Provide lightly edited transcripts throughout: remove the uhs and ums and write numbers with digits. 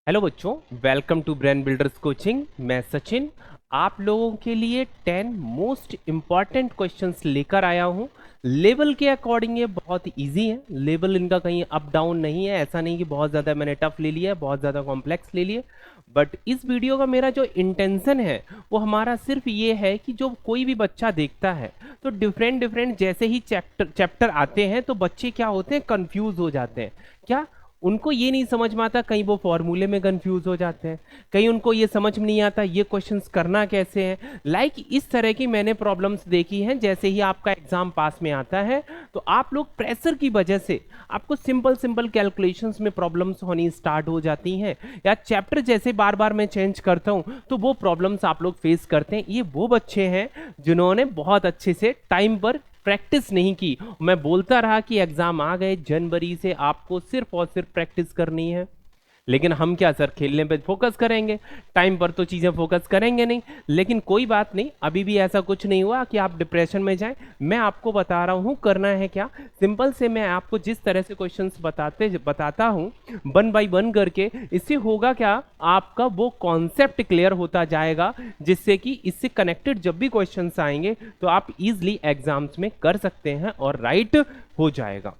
Hello बच्चों, welcome to brain builders coaching. मैं सचिन आप लोगों के लिए 10 मोस्ट इम्पॉर्टेंट क्वेश्चंस लेकर आया हूं। लेवल के अकॉर्डिंग ये बहुत इजी है, लेवल इनका कहीं अप डाउन नहीं है। ऐसा नहीं कि बहुत ज़्यादा मैंने टफ ले लिया है, बहुत ज़्यादा कॉम्प्लेक्स ले लिया। बट इस वीडियो का मेरा जो इंटेंशन है वो हमारा सिर्फ ये है कि जो कोई भी बच्चा देखता है तो डिफरेंट डिफरेंट जैसे ही चैप्टर आते हैं तो बच्चे क्या होते हैं, कंफ्यूज हो जाते हैं। क्या उनको ये नहीं समझ में आता, कहीं वो फॉर्मूले में कंफ्यूज हो जाते हैं, कहीं उनको ये समझ में नहीं आता ये क्वेश्चंस करना कैसे हैं। इस तरह की मैंने प्रॉब्लम्स देखी हैं। जैसे ही आपका एग्जाम पास में आता है तो आप लोग प्रेशर की वजह से आपको सिंपल सिंपल कैलकुलेशंस में प्रॉब्लम्स होनी स्टार्ट हो जाती हैं, या चैप्टर जैसे बार बार मैं चेंज करता हूं तो वो प्रॉब्लम्स आप लोग फेस करते हैं। ये वो बच्चे हैं जिन्होंने बहुत अच्छे से टाइम पर प्रैक्टिस नहीं की। मैं बोलता रहा कि एग्जाम आ गए, जनवरी से आपको सिर्फ और सिर्फ प्रैक्टिस करनी है। लेकिन हम क्या सर, खेलने पे फोकस करेंगे, टाइम पर तो चीजें फोकस करेंगे नहीं। लेकिन कोई बात नहीं, अभी भी ऐसा कुछ नहीं हुआ कि आप डिप्रेशन में जाएं। मैं आपको बता रहा हूं करना है क्या। सिंपल से मैं आपको जिस तरह से क्वेश्चंस बताता हूं वन बाय वन करके, इससे होगा क्या, आपका वो कॉन्सेप्ट क्लियर होता जाएगा, जिससे कि इससे कनेक्टेड जब भी क्वेश्चंस आएंगे तो आप इजिली एग्जाम्स में कर सकते हैं और राइट हो जाएगा।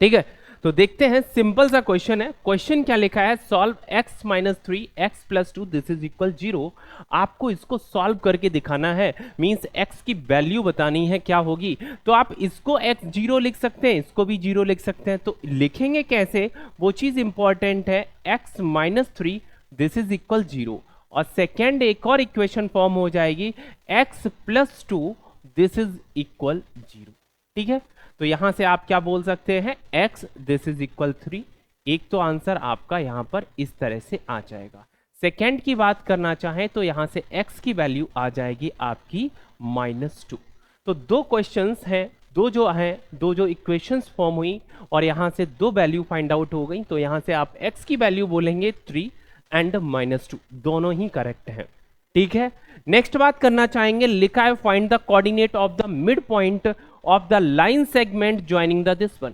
ठीक है, तो देखते हैं। सिंपल सा क्वेश्चन है। क्वेश्चन क्या लिखा है, solve x minus 3 x plus 2 this is equal 0। आपको इसको सॉल्व करके दिखाना है, मींस x की वैल्यू बतानी है क्या होगी। तो आप इसको x 0 लिख सकते हैं, इसको भी 0 लिख सकते हैं। तो लिखेंगे कैसे, वो चीज इंपॉर्टेंट है। x minus 3 this is equal 0, और सेकेंड एक और इक्वेशन फॉर्म हो जाएगी x plus 2 this is equal 0। ठीक है, तो यहां से आप क्या बोल सकते हैं, x दिस इज इक्वल 3। एक तो आंसर आपका यहां पर इस तरह से आ जाएगा। सेकेंड की बात करना चाहें तो यहां से x की वैल्यू आ जाएगी आपकी -2। तो दो क्वेश्चंस हैं, दो जो इक्वेशंस फॉर्म हुई और यहां से दो वैल्यू फाइंड आउट हो गई। तो यहां से आप x की वैल्यू बोलेंगे 3 एंड -2, दोनों ही करेक्ट हैं। ठीक है, नेक्स्ट बात करना चाहेंगे, लिखा है find the coordinate of the mid point of the line segment joining the this one.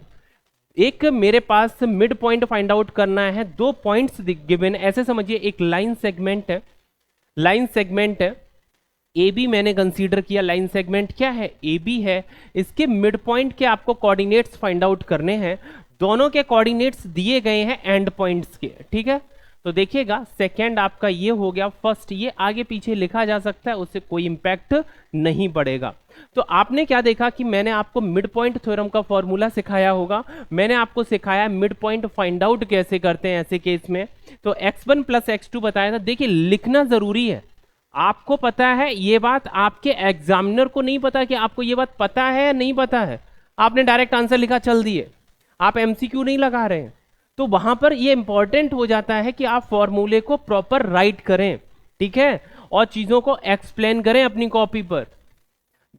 एक मेरे पास मिड पॉइंट फाइंड आउट करना है, दो पॉइंट्स गिवन, ऐसे समझिए एक लाइन सेगमेंट है, लाइन सेगमेंट है ए बी मैंने कंसीडर किया। लाइन सेगमेंट क्या है, ए बी है। इसके मिड पॉइंट के आपको कोऑर्डिनेट्स फाइंड आउट करने हैं। दोनों के कोऑर्डिनेट्स दिए गए हैं एंड पॉइंट्स के। ठीक है, तो देखिएगा सेकेंड आपका ये हो गया, फर्स्ट ये आगे पीछे लिखा जा सकता है, उससे कोई इंपैक्ट नहीं पड़ेगा। तो आपने क्या देखा कि मैंने आपको मिड पॉइंट थ्योरम का फॉर्मूला सिखाया होगा, मैंने आपको सिखाया मिड पॉइंट फाइंड आउट कैसे करते हैं ऐसे केस में। तो x1 प्लस x2 बताया था। देखिए लिखना जरूरी है, आपको पता है ये बात, आपके एग्जामिनर को नहीं पता कि आपको ये बात पता है या नहीं पता है। आपने डायरेक्ट आंसर लिखा चल दिए, आप एमसीक्यू नहीं लगा रहे हैं, तो वहां पर ये इंपॉर्टेंट हो जाता है कि आप फॉर्मूले को प्रॉपर राइट करें। ठीक है, और चीजों को एक्सप्लेन करें अपनी कॉपी पर।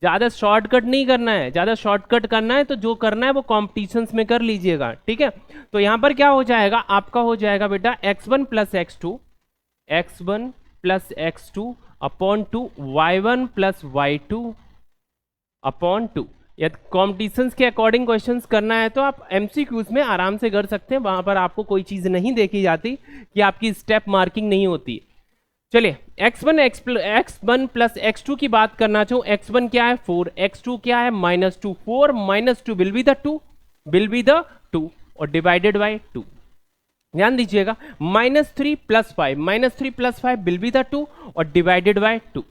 ज्यादा शॉर्टकट नहीं करना है, ज्यादा शॉर्टकट करना है तो जो करना है वो कॉम्पिटिशन्स में कर लीजिएगा। ठीक है, तो यहां पर क्या हो जाएगा, आपका हो जाएगा बेटा x1 plus x2, x1 plus x2 upon 2, y1 plus y2 upon 2। यदि कॉम्पिटिशन्स के अकॉर्डिंग क्वेश्चंस करना है तो आप एमसीक्यूज में आराम से कर सकते हैं, वहां पर आपको कोई चीज नहीं देखी जाती कि आपकी स्टेप मार्किंग नहीं होती। चलिए x1 प्लस x2 की बात करना चाहूँ, x1 क्या है 4, x2 क्या है -2, 4 -2 will be the 2, will be the 2 और डिवाइडेड बाय 2। ध्यान दीजिएगा, -3 plus 5, -3 plus 5 will be the 2 और डिवाइडेड बाय 2।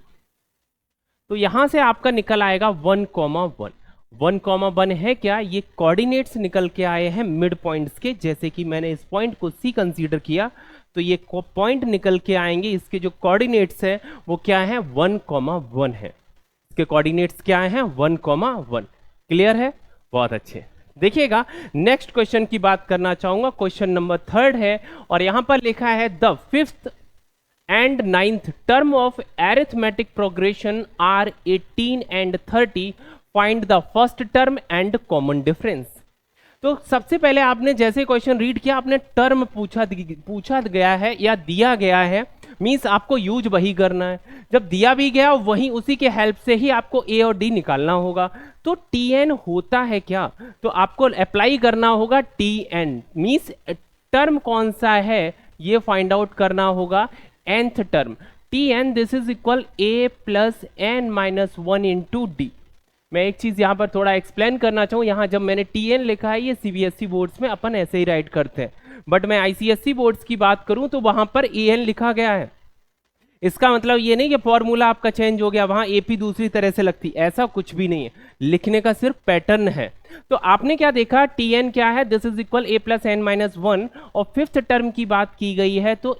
तो यहां से आपका निकल आएगा 1,1। 1,1 है क्या, ये कोऑर्डिनेट्स निकल के आए हैं मिड पॉइंट्स के। जैसे कि मैंने इस पॉइंट को सी कंसीडर किया तो ये पॉइंट निकल के आएंगे, इसके जो कोऑर्डिनेट्स है वो क्या है 1,1 है। इसके कोऑर्डिनेट्स क्या है 1,1। क्लियर है, बहुत अच्छे। देखिएगा नेक्स्ट क्वेश्चन की बात करना चाहूंगा, क्वेश्चन नंबर 3 है और यहां पर लिखा है the 5th and 9th term of arithmetic progression are 18 and 30. Find the first term and common difference. तो सबसे पहले आपने जैसे क्वेश्चन रीड किया, आपने टर्म पूछा गया है या दिया गया है, मींस आपको यूज वही करना है। जब दिया भी गया वही, उसी के हेल्प से ही आपको ए और डी निकालना होगा। तो टी एन होता है क्या, तो आपको अप्लाई करना होगा टी एन, मींस टर्म कौन सा है, ये फाइंड आउट करना होगा nth term tn, this is equal a plus n minus 1 into D. मैं एक चीज यहाँ पर थोड़ा एक्सप्लेन करना चाहूँ, यहाँ जब मैंने tn लिखा है ये सीबीएसई बोर्ड्स में अपन ऐसे ही राइट करते हैं, बट मैं आईसीएसई बोर्ड्स की बात करूँ तो वहां पर an लिखा गया है। इसका मतलब ये नहीं कि फॉर्मूला आपका चेंज हो गया, वहां एपी दूसरी तरह से लगती, ऐसा कुछ भी नहीं है, लिखने का सिर्फ पैटर्न है। तो आपने क्या देखा, tn क्या है, this is equal a plus n minus 1, और फिफ्थ टर्म की बात की गई है तो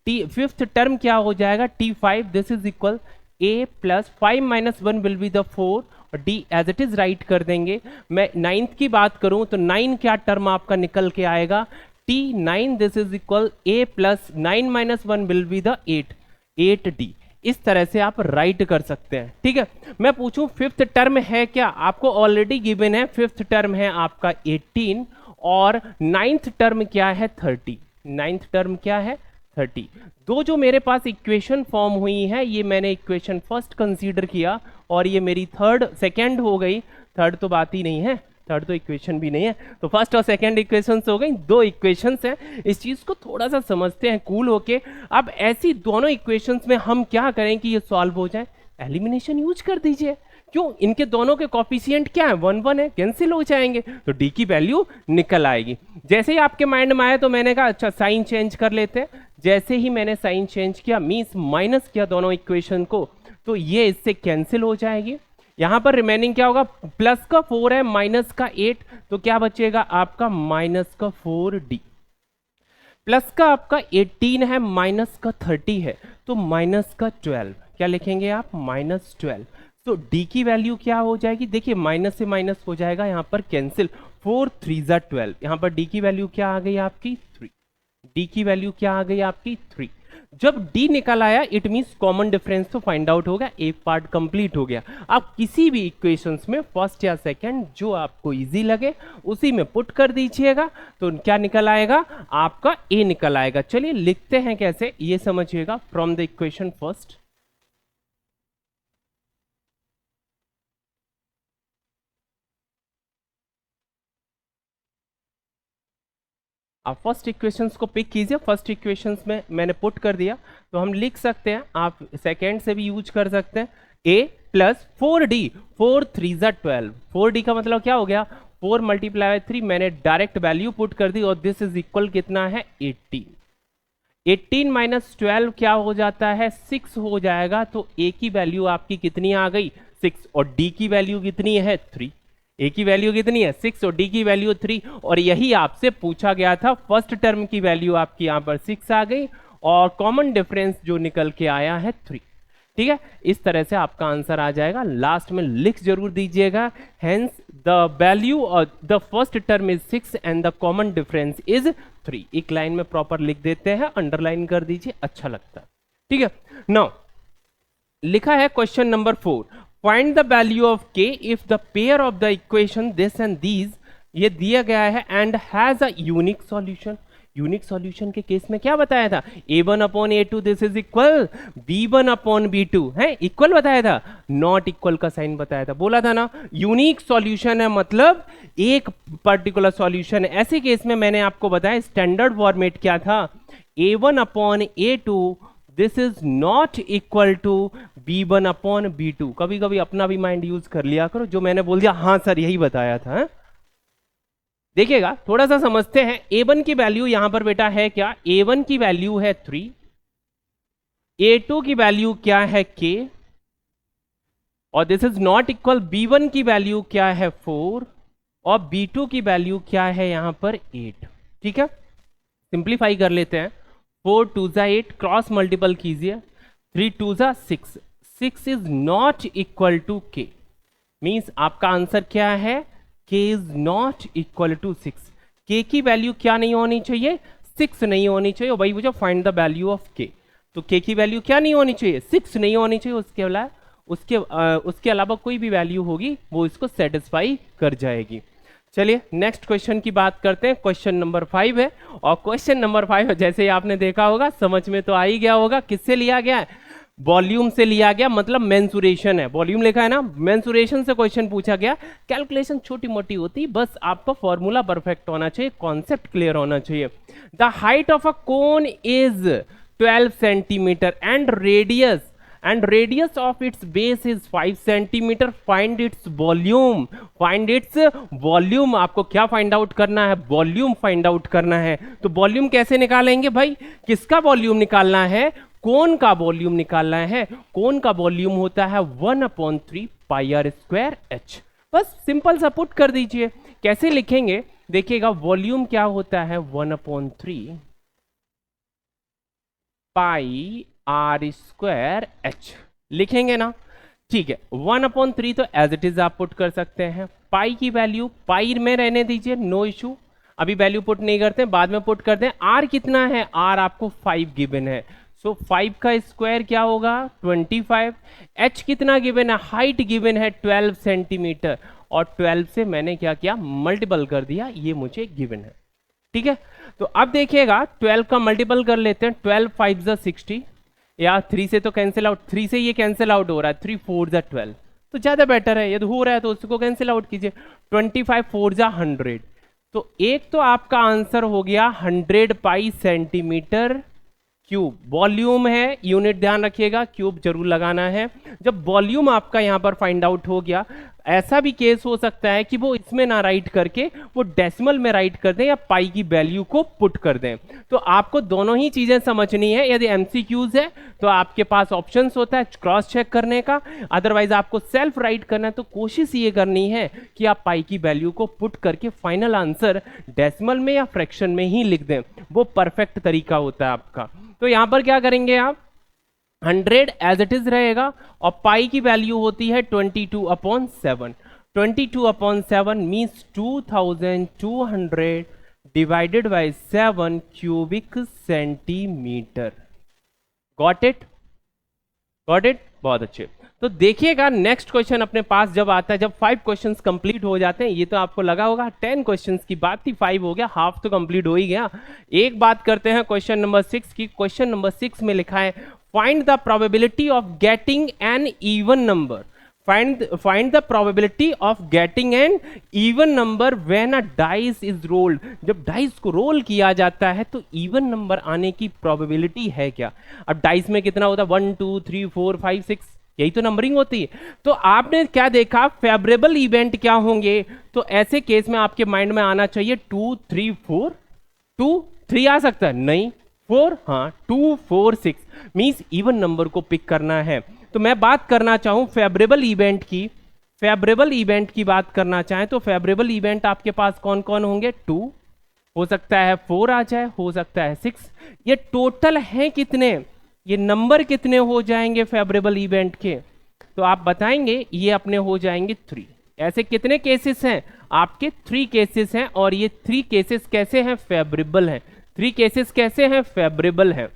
फिफ्थ टर्म क्या हो जाएगा t5, this is equal a plus 5 minus 1 will be the 4, और d as it is right कर देंगे। मैं 9th की बात करूं तो 9 क्या टर्म आपका निकल के आएगा, t9, this is equal a plus 9 minus 1 will be the 8d। इस तरह से आप राइट कर सकते हैं, ठीक है। मैं पूछूं फिफ्थ टर्म है क्या, आपको ऑलरेडी गिवन है, फिफ्थ टर्म है आपका 18 और 9th टर्म क्या है 30, 9th टर्म क्या है 30। दो जो मेरे पास इक्वेशन फॉर्म हुई है, ये मैंने इक्वेशन फर्स्ट कंसीडर किया और ये मेरी सेकंड हो गई, थर्ड तो बात ही नहीं है, थर्ड तो इक्वेशन भी नहीं है, तो फर्स्ट और सेकंड इक्वेशंस हो गई, दो इक्वेशंस हैं। इस चीज को थोड़ा सा समझते हैं कूल होके। अब ऐसी दोनों इक्वेशंस में हम क्या करें कि ये सॉल्व हो जाए, एलिमिनेशन यूज कर दीजिए। क्यों, इनके दोनों के कोफिशिएंट क्या है, 1 1 है, कैंसिल हो जाएंगे, तो डी की वैल्यू निकल आएगी। जैसे ही आपके माइंड में आया तो मैंने कहा अच्छा साइन चेंज कर लेते हैं। जैसे ही मैंने साइन चेंज किया, मींस माइनस किया दोनों इक्वेशन को, तो ये इससे कैंसिल हो जाएगी। यहां पर रिमेनिंग क्या होगा, प्लस का 4 है माइनस का 8, तो क्या बचेगा आपका माइनस का 4d, प्लस का आपका 18 है माइनस का 30 है, तो माइनस का 12, क्या लिखेंगे आप माइनस 12। तो d की वैल्यू क्या हो जाएगी, देखिए माइनस से माइनस हो जाएगा यहां पर कैंसिल, 4 3 12, यहां पर d की वैल्यू क्या आ गई आपकी 3, d की वैल्यू क्या आ गई आपकी 3। जब d निकल आया इट मींस कॉमन डिफरेंस तो फाइंड आउट हो गया, एक पार्ट कंप्लीट हो गया। आप किसी भी इक्वेशंस में फर्स्ट या सेकंड जो आपको इजी लगे उसी में पुट कर दीजिएगा, तो क्या निकल आएगा आपका a निकल आएगा। चलिए लिखते हैं कैसे ये समझिएगा, फ्रॉम द इक्वेशन फर्स्ट। आप फर्स्ट इक्वेशंस को पिक कीजिए, फर्स्ट इक्वेशंस में मैंने पुट कर दिया, तो हम लिख सकते हैं, आप सेकेंड से भी यूज कर सकते हैं, a प्लस 4d, 4 3 12, 4d का मतलब क्या हो गया 4 मल्टीप्लाई बाय 3, मैंने डायरेक्ट वैल्यू पुट कर दी और दिस इज इक्वल कितना है 18, 18 माइनस 12 क्या हो जाता है 6 हो जाएगा, तो a की वैल्यू आपकी कितनी आ गई 6, और d की वैल्यू कितनी है 3, a की वैल्यू कितनी है 6 और d की वैल्यू 3, और यही आपसे पूछा गया था। फर्स्ट टर्म की वैल्यू आपकी यहां पर 6 आ गई और कॉमन डिफरेंस जो निकल के आया है 3, ठीक है। इस तरह से आपका आंसर आ जाएगा, लास्ट में लिख जरूर दीजिएगा, हेंस द वैल्यू और the first term is 6 and the common difference is 3। एक लाइन में प्रॉपर लिख देते हैं, अंडरलाइन कर दीजिए, अच्छा लगता है, ठीक है। नाउ लिखा है question number 4, find the value of k if the pair of the equation this and these, ये दिया गया है and has a unique solution. Unique solution के केस में क्या बताया था, a1 upon a2 this is equal b1 upon b2 है, इक्वल बताया था, नॉट इक्वल का साइन बताया था, बोला था ना यूनिक सॉल्यूशन है मतलब एक पर्टिकुलर सॉल्यूशन है। ऐसे केस में मैंने आपको बताया स्टैंडर्ड फॉर्मेट क्या था, a1 upon a2 this is not equal to b1 upon b2। कभी कभी अपना भी माइंड यूज कर लिया करो, जो मैंने बोल दिया हाँ सर यही बताया था है? देखिएगा थोड़ा सा समझते हैं। a1 की वैल्यू यहां पर बेटा है क्या, a1 की वैल्यू है 3, a2 की वैल्यू क्या है k, और this is not equal b1 की वैल्यू क्या है 4 और b2 की वैल्यू क्या है यहां पर 8, ठीक है। सिंप्लीफाई कर लेते हैं, 4 2 8 क्रॉस मल्टीपल कीजिए, 3 2 6, 6 is not equal to k, means आपका आंसर क्या है k is not equal to 6। k की वैल्यू क्या नहीं होनी चाहिए 6 नहीं होनी चाहिए, वही मुझे find the value of k, तो k की वैल्यू क्या नहीं होनी चाहिए 6 नहीं होनी चाहिए, उसके अलावा कोई भी वैल्यू होगी वो इसको सेटिस्फाई कर जाएगी। चलिए नेक्स्ट क्वेश्चन की बात करते हैं, क्वेश्चन नंबर 5 है, और क्वेश्चन नंबर 5 जैसे ही आपने देखा होगा समझ में तो आ ही गया होगा, किससे लिया गया है, वॉल्यूम से लिया गया, मतलब मेंसुरेशन है, वॉल्यूम लिखा है ना, मेंसुरेशन से क्वेश्चन पूछा गया। कैलकुलेशन छोटी मोटी होती, बस आपका फॉर्मूला परफेक्ट होना चाहिए, कॉन्सेप्ट क्लियर होना चाहिए। The height of a cone is 12 centimetre and radius of its base is 5 centimeter. Find its volume. Find its volume. आपको क्या फाइंड आउट करना है? वॉल्यूम फाइंड आउट करना है। तो वॉल्यूम कैसे निकालेंगे भाई? किसका वॉल्यूम निकालना है? कोन का वॉल्यूम निकालना है। कोन का वॉल्यूम होता है 1/3 पाई आर स्क्वायर एच। बस सिंपल सा पुट कर दीजिए। कैसे लिखेंगे देखिएगा, वॉल्यूम क्या होता है 1/3 पाई आर स्क्वायर एच लिखेंगे ना, ठीक है। 1/3 तो एज इट इज आप पुट कर सकते हैं। पाई की वैल्यू पाई में रहने दीजिए, नो इशू, अभी वैल्यू पुट नहीं करते, बाद में पुट करते हैं। आर कितना है? आर आपको 5 गिवन है, सो 5 का स्क्वायर क्या होगा? 25। एच कितना गिवन है? हाइट गिवन है 12 सेंटीमीटर, और 12 से मैंने क्या किया? मल्टीपल कर दिया, ये मुझे गिवन है, ठीक है। तो अब देखिएगा 12 का मल्टीपल कर लेते हैं। 12 5 जा 60, या 3 से तो कैंसिल आउट, 3 से ये कैंसिल आउट हो रहा है, 3 4 जा 12, तो ज्यादा बेटर है, यदि हो रहा है तो उसको कैंसिल आउट कीजिए। 25 4 जा 100, तो एक तो आपका आंसर हो गया 100 पाई सेंटीमीटर क्यूब। वॉल्यूम है, यूनिट ध्यान रखिएगा, क्यूब जरूर लगाना है। जब वॉल्यूम आपका यहां पर फाइंड आउट हो गया, ऐसा भी केस हो सकता है कि वो इसमें ना राइट करके वो डेसिमल में राइट कर दें या पाई की वैल्यू को पुट कर दें। तो आपको दोनों ही चीजें समझनी है। यदि एमसीक्यूज है तो आपके पास ऑप्शंस होता है क्रॉस चेक करने का, अदरवाइज आपको सेल्फ राइट करना है। तो कोशिश ये करनी है कि आप पाई की वैल्यू को पुट करके फाइनल आंसर डेसिमल में या फ्रैक्शन में ही लिख दें, वो परफेक्ट तरीका होता है आपका। तो यहां पर क्या करेंगे आप? 100 एज इट इज रहेगा, और पाई की वैल्यू होती है 22/7। 22/7 means 2200 divided by 7 cubic centimetre. Got it? Got it? बहुत अच्छे। तो देखिएगा नेक्स्ट क्वेश्चन अपने पास जब आता है, जब 5 क्वेश्चंस कंप्लीट हो जाते हैं, ये तो आपको लगा होगा 10 क्वेश्चंस की बात थी, 5 हो गया, हाफ तो कंप्लीट हो ही गया। एक बात करते हैं क्वेश्चन नंबर 6 की। क्वेश्चन नंबर 6 में लिखा है find the probability of getting an even number. Find the probability of getting an even number when a dice is rolled. जब डाइस को रोल किया जाता है तो इवन नंबर आने की प्रोबेबिलिटी है क्या? अब डाइस में कितना होता है? 1 2 3 4 5 6, यही तो नंबरिंग होती है। तो आपने क्या देखा? फेवरेबल इवेंट क्या होंगे? तो ऐसे केस में आपके माइंड में आना चाहिए 2 3 4। 2 3 आ सकता है? नहीं। 4, हाँ 2 4 6 मीन्स इवन नंबर को पिक करना है। तो मैं बात करना चाहूं फेवरेबल इवेंट की, फेवरेबल इवेंट की बात करना चाहें तो फेवरेबल इवेंट आपके पास कौन कौन होंगे? 2 हो सकता है, 4 आ जाए, हो सकता है 6। ये टोटल है कितने? ये नंबर कितने हो जाएंगे फेवरेबल इवेंट के? तो आप बताएंगे ये अपने हो जाएंगे 3। ऐसे कितने केसेस हैं आपके? 3 केसेस हैं, और ये 3 केसेस कैसे हैं? फेवरेबल हैं। 3 केसेस कैसे हैं? फेवरेबल हैं।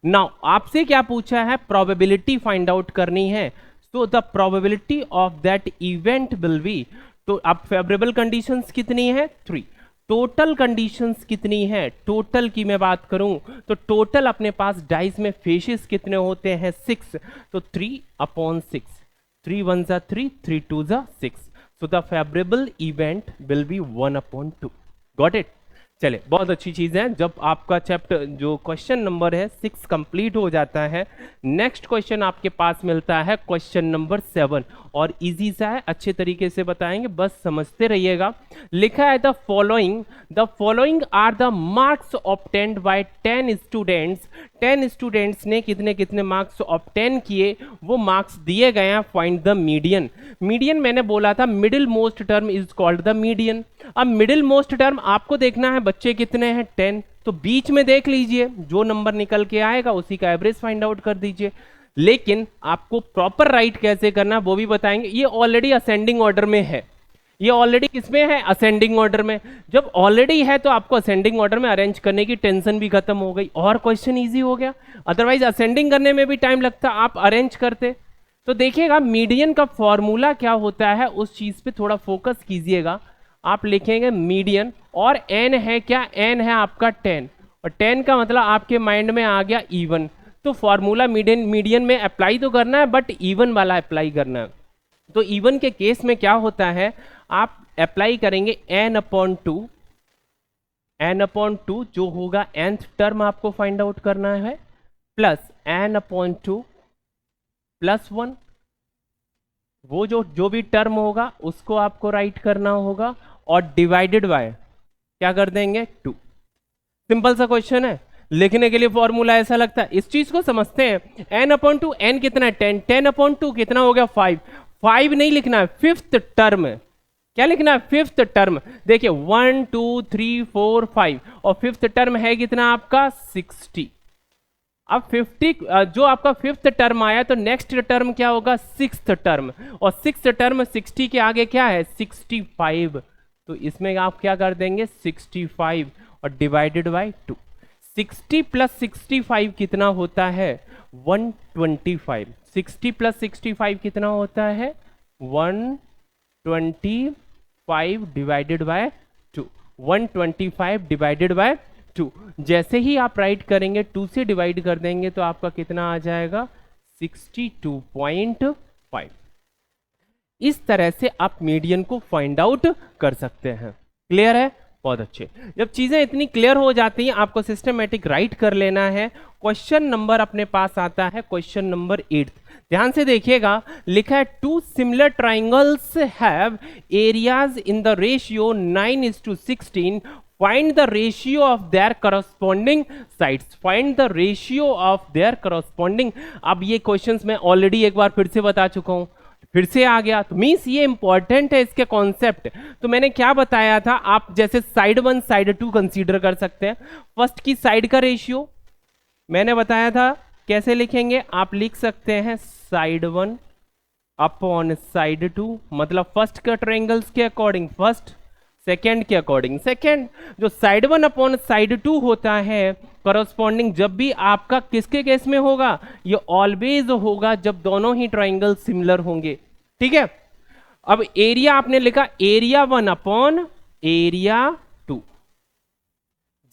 नाउ आपसे क्या पूछा है? प्रोबेबिलिटी फाइंड आउट करनी है। So the probability of that event will be, तो अब फेवरेबल कंडीशंस कितनी है? 3। टोटल कंडीशंस कितनी है? टोटल की मैं बात करूं तो टोटल अपने पास डाइस में फेसेस कितने होते हैं? 6, तो 3/6। 3 1 जा 3, 3 2 जा 6, so the favourable event will be 1/2। Got it? चले, बहुत अच्छी चीज है। जब आपका चैप्टर जो क्वेश्चन नंबर है 6 कंप्लीट हो जाता है, नेक्स्ट क्वेश्चन आपके पास मिलता है क्वेश्चन नंबर 7, और इजी सा है, अच्छे तरीके से बताएंगे, बस समझते रहिएगा। लिखा है the following are the marks obtained by 10 students. 10 students ने कितने कितने मार्क्स ऑब्टेन किए, वो मार्क्स दिए गए हैं। Find the median. मीडियन मैंने बोला था middle most term is called the median. अब मिडिल मोस्ट टर्म आपको देखना है बच्चे कितने हैं? 10, तो बीच में देख लीजिए, जो नंबर निकल के आएगा उसी का एवरेज फाइंड आउट कर दीजिए। लेकिन आपको प्रॉपर राइट कैसे करना वो भी बताएंगे। ये ऑलरेडी असेंडिंग ऑर्डर में है, ये ऑलरेडी किसमें है? असेंडिंग ऑर्डर में। जब ऑलरेडी है तो आपको असेंडिंग ऑर्डर में अरेंज करने की टेंशन भी खत्म हो गई, और क्वेश्चन इजी हो गया। अदरवाइज असेंडिंग करने में भी टाइम लगता, आप अरेंज करते। तो देखिएगा मीडियन का फॉर्मूला क्या होता है, उस चीज पे थोड़ा फोकस कीजिएगा। आप लिखेंगे मीडियन, और एन है क्या? एन है आपका 10, और 10 का मतलब आपके माइंड में आ गया इवन। तो फॉर्मूला मीडियन में अप्लाई तो करना है, बट इवन वाला अप्लाई करना है। तो इवन के केस में क्या होता है, आप अप्लाई करेंगे n/2 जो होगा nth टर्म आपको फाइंड आउट करना है, प्लस n/2 प्लस 1, वो जो भी टर्म होगा उसको आपको राइट करना होगा, और डिवाइडेड बाय क्या कर देंगे 2। सिंपल सा क्वेश्चन है, लिखने के लिए फॉर्मूला ऐसा लगता है। इस चीज को समझते हैं, n/2, n कितना है 10, 10/2 कितना हो गया 5, 5 नहीं लिखना है, फिफ्थ टर्म। क्या लिखना है, फिफ्थ टर्म। देखिए 1 2 3 4 5, और फिफ्थ टर्म है कितना आपका 60। अब 50 जो आपका फिफ्थ टर्म आया, तो नेक्स्ट टर्म क्या होगा सिक्स्थ टर्म, और सिक्स्थ टर्म 60 के आगे क्या है 65, तो इसमें आप क्या कर देंगे 65 और डिवाइडेड बाय 2। 60 प्लस 65 कितना होता है 125, 60 प्लस 65 कितना होता है 125 डिवाइडेड बाय 2, 125 डिवाइडेड बाय 2। जैसे ही आप राइट करेंगे 2 से डिवाइड कर देंगे तो आपका कितना आ जाएगा 62.5। इस तरह से आप मीडियन को फाइंड आउट कर सकते हैं। क्लियर है, बहुत अच्छे। जब चीजें इतनी क्लियर हो जाती हैं, आपको सिस्टमेटिक राइट कर लेना है। क्वेश्चन नंबर अपने पास आता है, क्वेश्चन नंबर 8। ध्यान से देखिएगा, लिखा है 2 similar triangles have areas in the ratio 9:16, find the ratio of their corresponding sides, find the ratio of their corresponding. अब ये क्वेश्चंस मैं ऑलरेडी एक बार फिर से बता चुका हूं, फिर से आ गया, तो मीन्स ये इंपॉर्टेंट है इसके कॉन्सेप्ट। तो मैंने क्या बताया था, आप जैसे साइड 1 साइड 2 कंसीडर कर सकते हैं। फर्स्ट की साइड का रेशियो मैंने बताया था, कैसे लिखेंगे, आप लिख सकते हैं साइड 1 अपॉन साइड 2, मतलब फर्स्ट के ट्रायंगल्स के अकॉर्डिंग फर्स्ट, सेकेंड के अकॉर्डिंग सेकेंड। जो साइड 1 अपॉन साइड 2 होता है करस्पॉन्डिंग, जब भी आपका किसके केस में होगा, ये ऑलवेज होगा जब दोनों ही ट्राइंगल सिमिलर होंगे। ठीक है, अब एरिया आपने लिखा एरिया 1 अपॉन एरिया 2।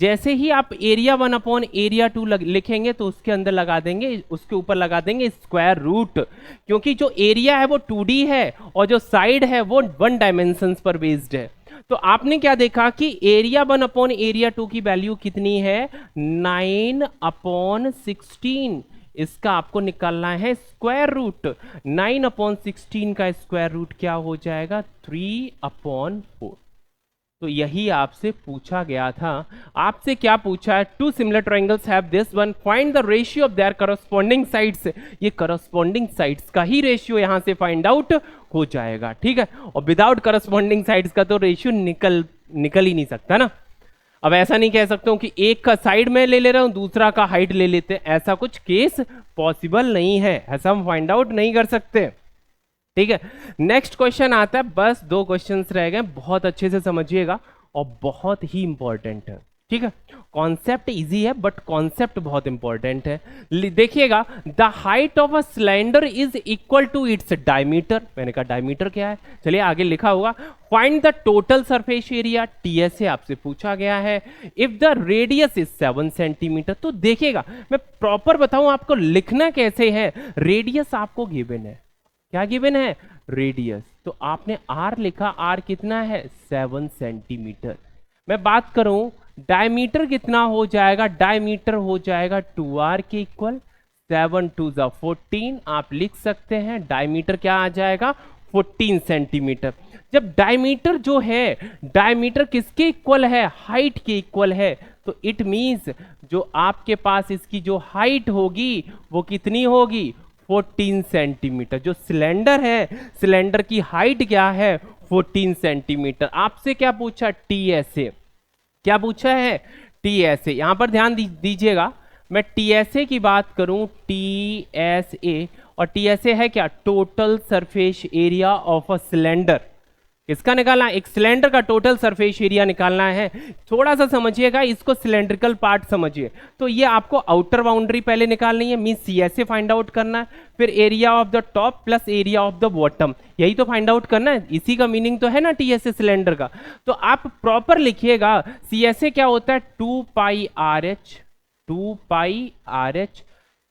जैसे ही आप एरिया 1 अपॉन एरिया 2 लिखेंगे तो उसके अंदर लगा देंगे, उसके ऊपर लगा देंगे स्क्वायर रूट, क्योंकि जो एरिया है वो 2D है और जो साइड है वो 1 डायमेंशन पर बेस्ड है। तो आपने क्या देखा कि एरिया 1 अपॉन एरिया 2 की वैल्यू कितनी है 9/16। इसका आपको निकालना है स्क्वायर रूट। 9/16 का स्क्वायर रूट क्या हो जाएगा 3/4। तो यही आपसे पूछा गया था। आपसे क्या पूछा है, 2 similar triangles have this one, find the ratio of their corresponding sides. ये करस्पॉन्डिंग साइड्स का ही रेशियो यहां से फाइंड आउट हो जाएगा। ठीक है, और विदाउट करस्पॉन्डिंग साइड्स का तो रेशियो निकल ही नहीं सकता ना। अब ऐसा नहीं कह सकता हूं कि एक का साइड में ले रहा हूं दूसरा का हाइट ले लेते हैं, ऐसा कुछ केस पॉसिबल नहीं है, ऐसा हम फाइंड आउट नहीं कर सकते। ठीक है, नेक्स्ट क्वेश्चन आता है, बस 2 क्वेश्चंस रह गए, बहुत अच्छे से समझिएगा और बहुत ही इंपॉर्टेंट है। ठीक है, कॉन्सेप्ट इजी है बट कॉन्सेप्ट बहुत इंपॉर्टेंट है। देखिए,गा the height of a cylinder is equal to its diameter. मैंने कहा डायमीटर क्या है, चलिए आगे लिखा होगा, find the total surface area, TSA आपसे पूछा गया है, if the radius is 7 centimetre. तो देखिएगा, मैं प्रॉपर बताऊं आपको लिखना कैसे है। रेडियस आपको गिवन है, क्या गिवन है रेडियस, तो आपने आर लिखा, आर कितना है 7 सेंटीमीटर। मैं बात करूं डायमीटर कितना हो जाएगा, डायमीटर हो जाएगा 2r के इक्वल, 7 2 14 आप लिख सकते हैं, डायमीटर क्या आ जाएगा 14 सेंटीमीटर। जब डायमीटर जो है, डायमीटर किसके इक्वल है, हाइट के इक्वल है, तो इट मींस जो आपके पास इसकी जो हाइट होगी वो कितनी होगी 14 सेंटीमीटर। जो सिलेंडर है, सिलेंडर की हाइट क्या है 14 सेंटीमीटर। आपसे क्या पूछा टीएसए, क्या पूछा है टीएसए। यहां पर ध्यान दीजिएगा, मैं टीएसए की बात करूं, टीएसए, और टीएसए है क्या, total surface area of a cylinder. किसका निकालना, एक सिलेंडर का टोटल सरफेस एरिया निकालना है। थोड़ा सा समझिएगा इसको, सिलेंड्रिकल पार्ट समझिए। तो ये आपको आउटर बाउंड्री पहले निकालनी है, मीन सीएसए फाइंड आउट करना है, फिर area of the top plus area of the bottom, यही तो फाइंड आउट करना है। इसी का मीनिंग तो है ना टीएसए सिलेंडर का। तो आप प्रॉपर लिखिएगा, सीएसए क्या होता है 2 पाई आर एच, 2 पाई आर एच,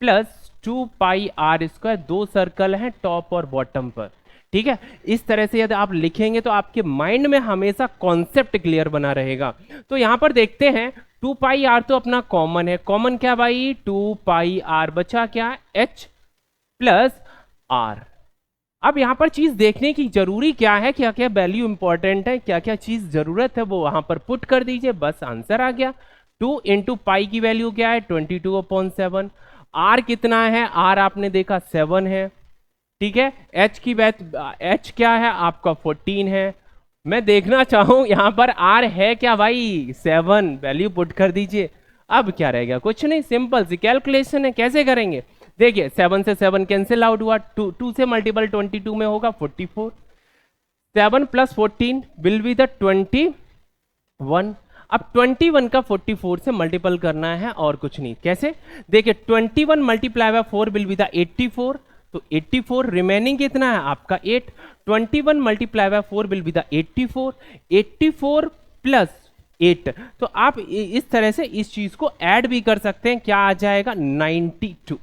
प्लस 2πr², दो सर्कल हैं टॉप और बॉटम पर, ठीक है। इस तरह से यदि आप लिखेंगे तो आपके माइंड में हमेशा कॉन्सेप्ट क्लियर बना रहेगा। तो यहां पर देखते हैं 2πr तो अपना कॉमन है, कॉमन क्या भाई 2πr, बचा क्या h प्लस r। अब यहां पर चीज देखने की जरूरी क्या है, क्या क्या वैल्यू इंपॉर्टेंट है, क्या क्या चीज जरूरत है, वो वहां पर पुट कर दीजिए, बस आंसर आ गया। 2 इंटू पाई की वैल्यू क्या है 22/7, r कितना है, r आपने देखा 7 है, ठीक है। h की h क्या है आपका 14 है। मैं देखना चाहूं यहां पर r है क्या भाई 7, वैल्यू पुट कर दीजिए। अब क्या रहेगा, कुछ नहीं, सिंपल सी कैलकुलेशन है, कैसे करेंगे देखिए, 7 से 7 कैंसिल आउट हुआ, 2 से मल्टीपल 22 में होगा 44, 7 प्लस 14 विल बी द 21। अब 21 का 44 से मल्टीपल करना है और कुछ नहीं, कैसे देखिए 21 multiply by 4 will be the 84, तो 84 रिमेनिंग कितना है आपका 8, 21 multiply by 4 will be the 84, 84 plus 8, तो आप इस तरह से इस चीज को ऐड भी कर सकते हैं, क्या आ जाएगा 92।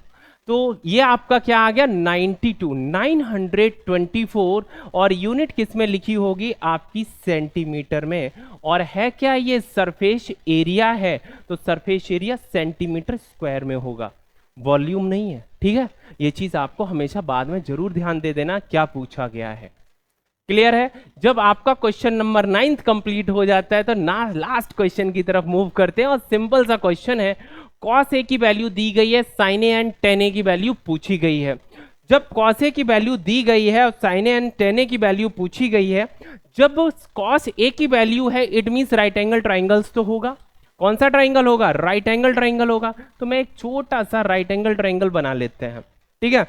तो ये आपका क्या आ गया 92, 924, और यूनिट किस में लिखी होगी आपकी सेंटीमीटर में, और है क्या ये सरफेस एरिया है, तो सरफेस एरिया सेंटीमीटर स्क्वायर में होगा, वॉल्यूम नहीं है, ठीक है। ये चीज आपको हमेशा बाद में जरूर ध्यान दे देना क्या पूछा गया है, क्लियर है। जब आपका क्वेश्चन नंबर 9 कंप्लीट हो जाता है तो ना लास्ट क्वेश्चन की तरफ मूव करते हैं, और सिंपल सा क्वेश्चन है, cos a की वैल्यू दी गई है, sin a and tan a की वैल्यू पूछी गई है। जब cos a की वैल्यू दी गई है और sin a and tan a की वैल्यू पूछी गई है, जब cos a की वैल्यू है it means right angle triangles तो होगा, कौन सा ट्राइंगल होगा राइट एंगल ट्राइंगल होगा, तो मैं एक छोटा सा राइट एंगल ट्राइंगल बना लेते हैं, ठीक है।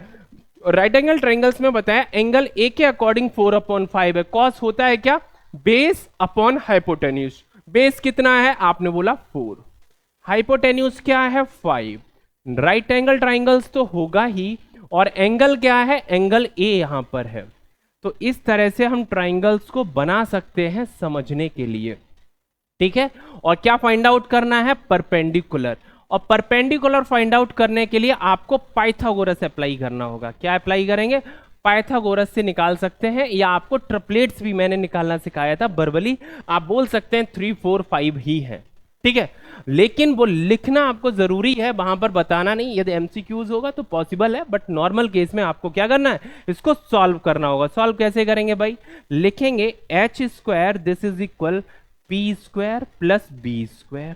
राइट एंगल ट्राइंगल्स में बताया एंगल a के अकॉर्डिंग 4/5 है, cos होता है क्या बेस अपॉन हाइपोटेन्यूज, बेस कितना है आपने बोला 4, हाइपोटेन्यूज क्या है 5, राइट एंगल ट्राइंगल्स तो होगा ही, और एंगल क्या है एंगल ए यहां पर है। तो इस तरह से हम ट्राइंगल्स को बना सकते हैं समझने के लिए, ठीक है। और क्या फाइंड आउट करना है परपेंडिकुलर, और परपेंडिकुलर फाइंड आउट करने के लिए आपको पाइथागोरस अप्लाई करना होगा, क्या अप्लाई करेंगे पाइथागोरस से निकाल सकते हैं, या आपको ट्रिपलेट्स भी मैंने निकालना सिखाया था वर्बली, आप बोल सकते हैं 3 4 5 ही है, ठीक है। लेकिन वो लिखना आपको जरूरी है, वहां पर बताना नहीं, यदि एमसीक्यूज होगा तो पॉसिबल है, बट नॉर्मल केस में आपको क्या करना है इसको सॉल्व करना होगा। सॉल्व कैसे करेंगे भाई, लिखेंगे h² this is equal p² plus b²।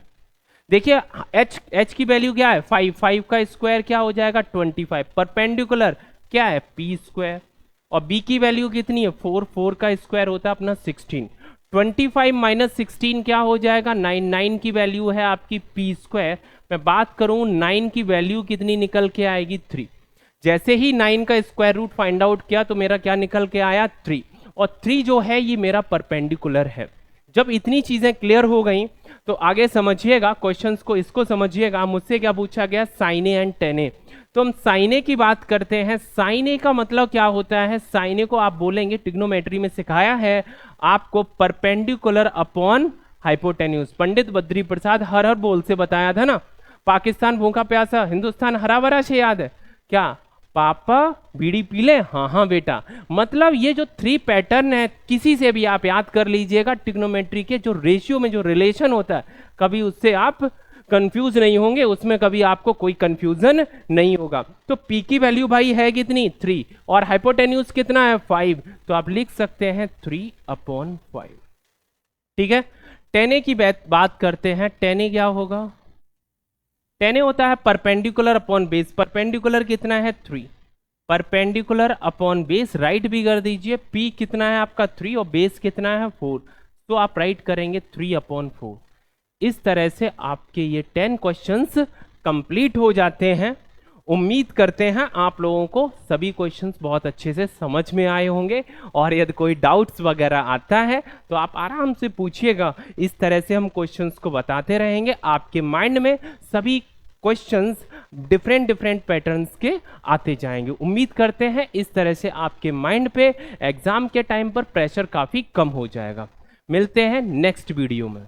देखिए h की वैल्यू क्या है 5, 5 का स्क्वायर क्या हो जाएगा 25, परपेंडिकुलर क्या है p², और b की वैल्यू कितनी है 4, 4 का स्क्वायर होता है अपना 16, 25 माइनस 16 क्या हो जाएगा 9, 9 की वैल्यू है आपकी p², मैं बात करूं 9 की वैल्यू कितनी निकल के आएगी 3, जैसे ही 9 का स्क्वायर रूट फाइंड आउट किया तो मेरा क्या निकल के आया 3, और 3 जो है ये मेरा परपेंडिकुलर है। जब इतनी चीजें क्लियर हो गई तो आगे समझिएगा क्वेश्चंस को, इसको समझिएगा, मुझसे क्या पूछा गया sin a and tan a, तो हम sin a की बात करते हैं। sin a का मतलब क्या होता है, sin a को आप बोलेंगे ट्रिग्नोमेट्री में सिखाया है आपको perpendicular upon hypotenuse, Pandit Badri Prasad हर हर बोल से बताया था ना, पाकिस्तान भूखा प्यासा हिंदुस्तान हरा भरा से याद है क्या, पापा बीड़ी पी ले, हाँ हाँ बेटा, मतलब ये जो 3 पैटर्न है किसी से भी आप याद कर लीजिएगा, ट्रिग्नोमेट्री के जो रेशियो में जो रिलेशन होता है कभी उससे आप कंफ्यूज नहीं होंगे, उसमें कभी आपको कोई कंफ्यूजन नहीं होगा। तो p की वैल्यू भाई है कितनी 3, और हाइपोटेन्यूज कितना है 5, तो आप लिख सकते हैं 3/5, ठीक है। tan a की बात करते हैं, tan a क्या होगा, tan a होता है परपेंडिकुलर अपॉन बेस, परपेंडिकुलर कितना है 3, परपेंडिकुलर अपॉन बेस राइट भी कर दीजिए, p कितना है आपका 3 और बेस कितना है 4, तो आप राइट करेंगे 3/4। इस तरह से आपके ये 10 क्वेश्चंस कंप्लीट हो जाते हैं। उम्मीद करते हैं आप लोगों को सभी क्वेश्चंस बहुत अच्छे से समझ में आए होंगे, और यदि कोई डाउट्स वगैरह आता है तो आप आराम से पूछिएगा, इस तरह से हम क्वेश्चंस को बताते रहेंगे, आपके माइंड में सभी क्वेश्चंस डिफरेंट पैटर्न्स के आते जाएंगे। उम्मीद करते हैं इस तरह से आपके माइंड पे एग्जाम के टाइम पर प्रेशर काफ़ी कम हो जाएगा। मिलते हैं नेक्स्ट वीडियो में।